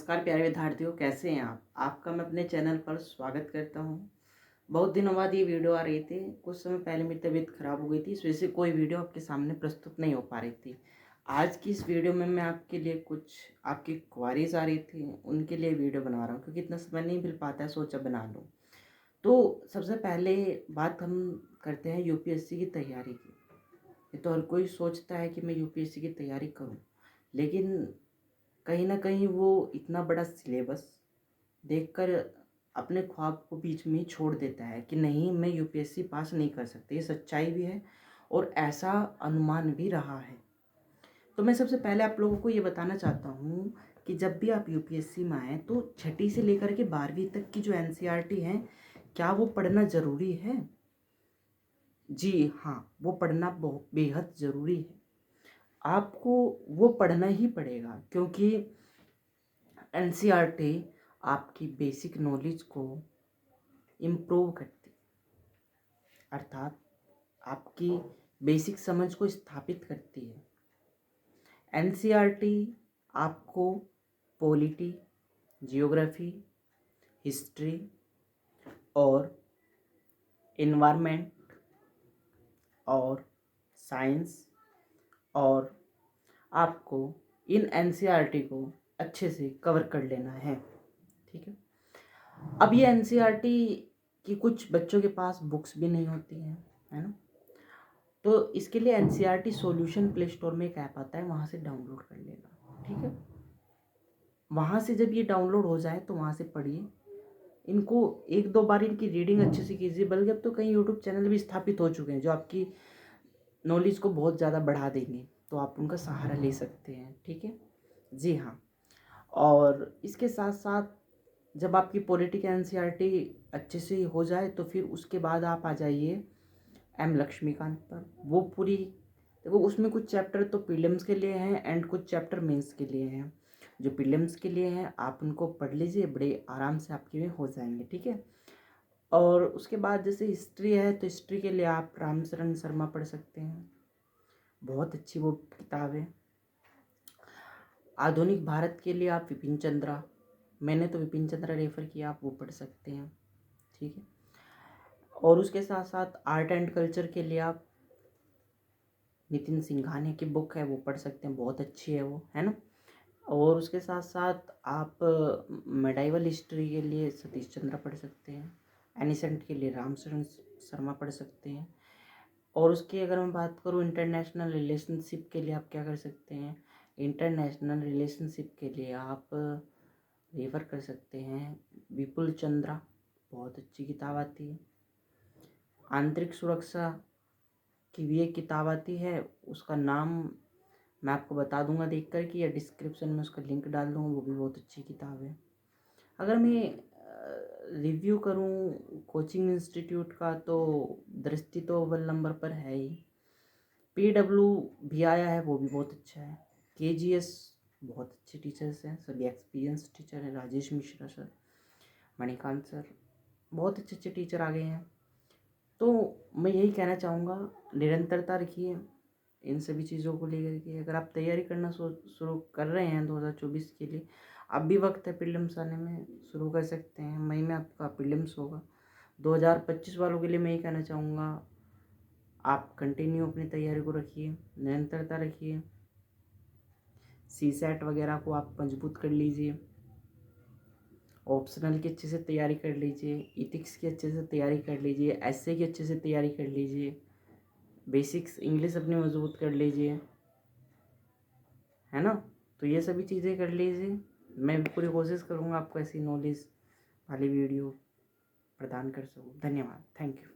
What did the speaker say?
नमस्कार प्यारे विद्यार्थियों, कैसे हैं आप? आपका मैं अपने चैनल पर स्वागत करता हूं। बहुत दिनों बाद ये वीडियो आ रही थी। कुछ समय पहले मेरी तबीयत खराब हो गई थी, इस वजह से कोई वीडियो आपके सामने प्रस्तुत नहीं हो पा रही थी। आज की इस वीडियो में मैं आपके लिए कुछ आपकी क्वारीज आ रही थी, उनके लिए वीडियो बना रहा हूँ क्योंकि इतना समय नहीं मिल पाता है, सोचा बना लूँ। तो सबसे पहले बात हम करते हैं यूपीएससी की तैयारी की। ये तो हर कोई सोचता है कि मैं यूपीएससी की तैयारी करूँ, लेकिन कहीं ना कहीं वो इतना बड़ा सिलेबस देखकर अपने ख्वाब को बीच में ही छोड़ देता है कि नहीं, मैं यूपीएससी पास नहीं कर सकती। ये सच्चाई भी है और ऐसा अनुमान भी रहा है। तो मैं सबसे पहले आप लोगों को ये बताना चाहता हूँ कि जब भी आप यूपीएससी में आएँ तो छठी से लेकर के 12वीं तक की जो एनसीईआरटी है, क्या वो पढ़ना ज़रूरी है? जी हाँ, वो पढ़ना बहुत बेहद ज़रूरी है। आपको वो पढ़ना ही पड़ेगा क्योंकि एनसीईआरटी आपकी बेसिक नॉलेज को इम्प्रूव करती, अर्थात आपकी बेसिक समझ को स्थापित करती है। एनसीईआरटी आपको पॉलिटी, जियोग्राफी, हिस्ट्री और इन्वायरमेंट और साइंस और आपको इन एनसीईआरटी को अच्छे से कवर कर लेना है। ठीक है। अब ये एनसीईआरटी की कुछ बच्चों के पास बुक्स भी नहीं होती हैं, है ना। तो इसके लिए एनसीईआरटी सॉल्यूशन प्ले स्टोर में एक ऐप आता है, वहाँ से डाउनलोड कर लेना। ठीक है। वहाँ से जब ये डाउनलोड हो जाए तो वहाँ से पढ़िए, इनको एक दो बार इनकी रीडिंग अच्छे से कीजिए। बल्कि अब तो कई यूट्यूब चैनल भी स्थापित हो चुके हैं जो आपकी नॉलेज को बहुत ज़्यादा बढ़ा देंगे, तो आप उनका सहारा ले सकते हैं। ठीक है। जी हाँ। और इसके साथ साथ जब आपकी पॉलिटिकल एनसीईआरटी अच्छे से हो जाए तो फिर उसके बाद आप आ जाइए एम लक्ष्मीकांत पर। वो पूरी देखो, उसमें कुछ चैप्टर तो प्रीलिम्स के लिए हैं एंड कुछ चैप्टर मेंस के लिए हैं। जो प्रीलिम्स के लिए हैं आप उनको पढ़ लीजिए, बड़े आराम से आपके में हो जाएंगे। ठीक है। और उसके बाद जैसे हिस्ट्री है तो हिस्ट्री के लिए आप रामचरण शर्मा पढ़ सकते हैं, बहुत अच्छी वो किताब है। आधुनिक भारत के लिए आप विपिन चंद्रा, मैंने तो विपिन चंद्रा रेफ़र किया, आप वो पढ़ सकते हैं। ठीक है। और उसके साथ साथ आर्ट एंड कल्चर के लिए आप नितिन सिंघानिया की बुक है वो पढ़ सकते हैं, बहुत अच्छी है वो, है ना। और उसके साथ साथ आप मेडाइवल हिस्ट्री के लिए सतीश चंद्रा पढ़ सकते हैं। एनिसेंट के लिए रामचरण शर्मा पढ़ सकते हैं। और उसकी अगर मैं बात करूँ इंटरनेशनल रिलेशनशिप के लिए आप क्या कर सकते हैं, इंटरनेशनल रिलेशनशिप के लिए आप रेफ़र कर सकते हैं विपुल चंद्रा, बहुत अच्छी किताब आती है। आंतरिक सुरक्षा की भी एक किताब आती है, उसका नाम मैं आपको बता दूंगा देख कर कि, या डिस्क्रिप्शन में उसका लिंक डाल दूंगा, वो भी बहुत अच्छी किताब है। अगर मैं रिव्यू करूं कोचिंग इंस्टीट्यूट का तो दृष्टि तो अव्वल नंबर पर है ही। पीडब्ल्यू भी आया है, वो भी बहुत अच्छा है। केजीएस बहुत अच्छे टीचर्स हैं, सभी एक्सपीरियंस टीचर हैं। राजेश मिश्रा सर, मणिकांत सर, बहुत अच्छे अच्छे टीचर आ गए हैं। तो मैं यही कहना चाहूँगा, निरंतरता रखिए इन सभी चीज़ों को लेकर के। अगर आप तैयारी करना शुरू कर रहे हैं 2024 के लिए, अब भी वक्त है प्रीलिम्स आने में, शुरू कर सकते हैं। मई में आपका प्रीलिम्स होगा। 2025 वालों के लिए मैं यही कहना चाहूँगा, आप कंटिन्यू अपनी तैयारी को रखिए, निरंतरता रखिए। सीसैट वगैरह को आप मजबूत कर लीजिए, ऑप्शनल की अच्छे से तैयारी कर लीजिए, इथिक्स की अच्छे से तैयारी कर लीजिए, एसए की अच्छे से तैयारी कर लीजिए, बेसिक्स इंग्लिश अपनी मजबूत कर लीजिए, है ना। तो ये सभी चीज़ें कर लीजिए। मैं भी पूरी कोशिश करूँगा आपको ऐसी नॉलेज वाली वीडियो प्रदान कर सकूँ। धन्यवाद, थैंक यू।